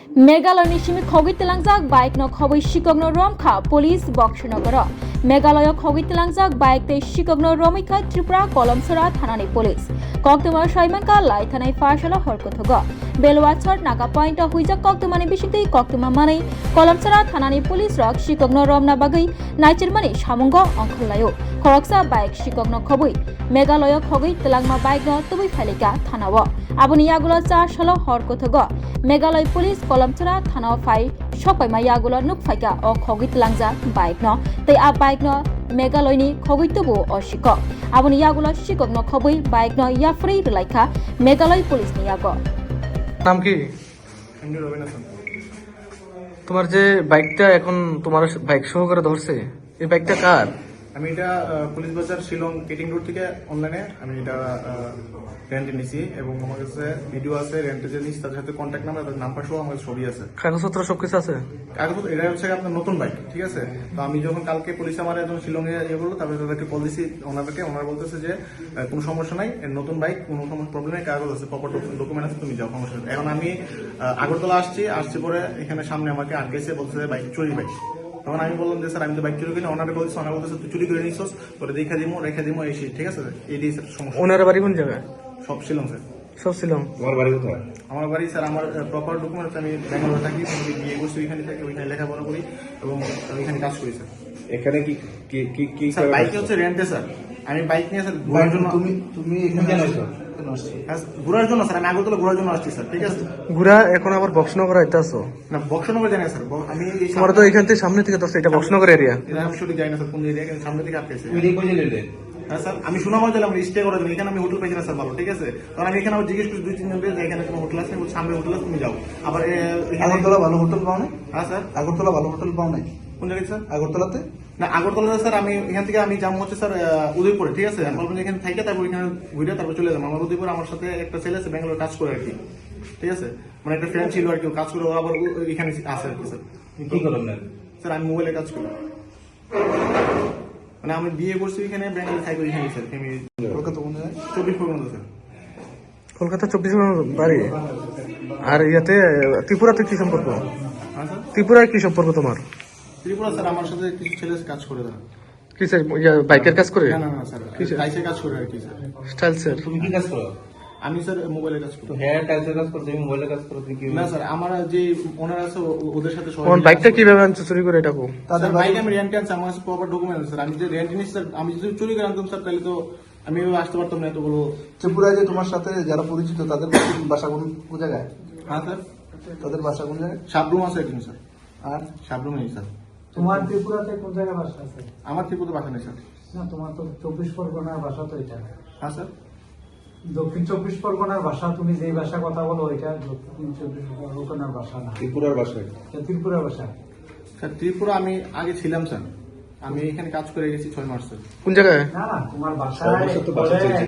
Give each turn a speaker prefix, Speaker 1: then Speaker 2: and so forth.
Speaker 1: मेघालयनि Simi खगै तेलांजाक bike न खबै सिकगनो रमखा police बक्सनगर Meghalaya खगै तेलांजाक bike ते सिकगनो रमिखा Tripura कलमसरा थानानि police कक्तमा साइमानका लाई थानाय फासला हरकथग बेलवाचर नागा पॉइंट हुइजा कक्तमानि बिसिंतै कक्तमा मानै कलमसरा थानानि पुलिस रक सिकगनो रमना बागै नाइचिरमानि सामुंग अंखलायो खरकसा बाइक सिकगनो खबै मेघालय खगै तेलांगमा बाइक न तुबै फाइलिका थानाव आबुनि यागुला चा सल हरकथग मेघालय पुलिस कलमसरा थाना फाइ सपाइमा यागुला नुकफाइका अ खगै तेलांजा बाइक न तै आ बाइक न मेघालयनि खगै तुबु असिक आबुनि यागुला सिकगनो खबै बाइक न याफ्रै रलाइखा मेघालय पुलिस नि याग
Speaker 2: নাম কি? তোমার যে বাইকটা এখন তোমার বাইক সহকারে ধরছে এই বাইকটা কার?
Speaker 3: আমি এটা পুলিশ বাজার শিলং কেটিং রোড থেকে অনলাইনে আমি এটা রেন্টে নিছি এবং আমার কাছে ভিডিও আছে রেন্টে যে নিচ্ছি তাদের সাথে কন্ট্যাক্ট নাম্বার নাম্বার সহ আমার ছবি আছে,
Speaker 2: কাগজপত্র সবকিছু আছে।
Speaker 3: কাগজপত্র এটা হচ্ছে আপনার নতুন বাইক, ঠিক আছে। তো আমি যখন কালকে পুলিশ আমার একজন শিলংয়ে ইয়ে করলো তারপরে তাদেরকে কল দিছি ওনারা বলতেছে যে কোনো সমস্যা নাই, নতুন বাইক কোনো প্রবলেম নেই, কাগজ আছে, প্রপার ডকুমেন্ট আছে, তুমি যাও, সমস্যা নেই। এখন আমি আগরতলা আসছি পরে এখানে সামনে আমাকে আটকেছে, বলছে বাইক চুরি বাইক। তখন আমি বললাম যে স্যার আমি তো বাইক চুরি করি, ওনারা বলছে তুই চুরি করে নিচ্ছিস, তোরে রেখে দিমো এই ঠিক আছে। এইটাই স্যার সমস্যা।
Speaker 2: ওনার বাড়ি কোন জায়গায়?
Speaker 3: সব শিলং স্যার।
Speaker 2: সব শিলং।
Speaker 4: তোমার বাড়ি কোথায়?
Speaker 3: আমার বাড়ি স্যার আমার প্রপার ডকুমেন্ট, আমি ব্যাঙ্গালোরে থাকি, বিয়ে করছি ওইখানে থাকি, ওইখানে লেখাপড়া করি এবং আমি এখানে কাজ করি স্যার।
Speaker 4: এখানে কি কি কি কি
Speaker 3: স্যার বাইক হচ্ছে রেন্টে স্যার, আমি বাইক নিয়ে স্যার ঘোরার জন্য।
Speaker 4: তুমি এখানে আসছো?
Speaker 3: ঘোরার জন্য স্যার, আমি আগরতলা ঘোরার জন্য আসছি স্যার, ঠিক আছে।
Speaker 2: ঘুরা এখন আবার বক্সনগর আইতাছো?
Speaker 3: না বক্সনগর জানি স্যার, আমি এই
Speaker 2: তোমার তো এখান থেকে সামনে থেকে ধরছে, এটা বক্সনগর এরিয়া।
Speaker 3: এটা আমি সঠিক জানি না স্যার কোন এরিয়া, কিন্তু সামনে থেকে আটকেছে। হ্যাঁ স্যার, আমি সুনামগঞ্জ গেলাম স্টে করার জন্য, এখানে আমি হোটেল পাইছি না স্যার ভালো, ঠিক আছে। কারণ আমি এখানে আবার জিজ্ঞেস করছি 2-3 জন যে এখানে কোনো হোটেল আছে, সামনে হোটেল আছে, তুমি যাও। আবার
Speaker 5: আগরতলা ভালো হোটেল পাও না?
Speaker 3: হ্যাঁ স্যার।
Speaker 5: আগরতলা ভালো হোটেল পাও নাই?
Speaker 3: কোন জায়গায় স্যার?
Speaker 5: আগরতলাতে
Speaker 3: না আগরতলাতে স্যার আমি এখান থেকে আমি যাবো হচ্ছে স্যার উদয়পুরে, ঠিক আছে। আমি বলবেন এখানে থাইকে তারপর এখানে ঘুরে তারপর চলে যাবো। আমার উদয়পুর আমার সাথে একটা ছেলে আছে ব্যাঙ্গালোর কাজ করে আর কি, ঠিক আছে। মানে একটা ফ্রেন্ড ছিল আর কি, কাজ করে আবার এখানে আছে আর কি স্যার।
Speaker 4: কি করো না
Speaker 3: স্যার আমি মোবাইলে কাজ করি, মানে আমি বিয়ে করছি এখানে, ব্যাঙ্গালোর থাকি এখানে স্যার। আমি
Speaker 5: কলকাতা কোন জায়গায়?
Speaker 3: 24 পর্যন্ত স্যার।
Speaker 2: কলকাতা 24 বাড়ি। আর ইয়াতে ত্রিপুরাতে কি সম্পর্ক?
Speaker 3: হ্যাঁ স্যার।
Speaker 2: ত্রিপুরায় কি সম্পর্ক তোমার?
Speaker 3: ত্রিপুরা স্যার আমার সাথে কিছু ছেলে কাজ করে তারা।
Speaker 2: কি স্যার বাইকের কাজ করে?
Speaker 3: না না না স্যার, টাইসে কাজ করে আর কি স্যার।
Speaker 2: Style sir.
Speaker 4: তুমি কি কাজ করো?
Speaker 3: আমি স্যার মোবাইলে কাজ করি।
Speaker 4: হেয়ার টাইসের কাজ করো, তুমি মোবাইলের কাজ করো, তুমি কি?
Speaker 3: না স্যার, আমার যে ওনার আছে ওদের সাথে সবাই
Speaker 2: কোন বাইকটা কিভাবে আনছো চুরি করে এটা কো?
Speaker 3: তাদের বাইক আমি রেন্টে আনছি, আমার কাছে প্রপার ডকুমেন্ট আছে স্যার। আমি যে রেন্ট নিচ্ছি স্যার, আমি যদি চুরি করে আনতাম স্যার তাহলে তো আমি আসতে পারতাম না এতগুলো।
Speaker 5: ত্রিপুরায় যে তোমার সাথে যারা পরিচিত তাদের বাসা কোন জায়গায়?
Speaker 3: হ্যাঁ স্যার।
Speaker 5: তাদের বাসা কোন জায়গায়?
Speaker 3: সাবরুম আছে একজন স্যার।
Speaker 5: আর
Speaker 3: সাবরুম নেই স্যার।
Speaker 6: তোমার ত্রিপুরাতে কোন জায়গায় বাসা আছে?
Speaker 3: আমার ত্রিপুরা বাসা নেই স্যার।
Speaker 6: না তোমার তো 24 পরগনার বাসা তো এটা।
Speaker 3: হ্যাঁ স্যার।
Speaker 6: দক্ষিণ 24 পরগনার বাসা, তুমি যেই ভাষা কথা বলো এটা দক্ষিণ 24 পরগনার বাসা না,
Speaker 4: ত্রিপুরার বাসায়?
Speaker 6: এটা ত্রিপুরা ভাষা।
Speaker 3: স্যার ত্রিপুরা আমি আগে ছিলাম স্যার, আমি এখানে কাজ করে গেছি 6 মাস স্যার।
Speaker 2: কোন জায়গায়?
Speaker 6: না না তোমার বাসা
Speaker 4: সর্বশেষ তো বাসা চেয়েছি।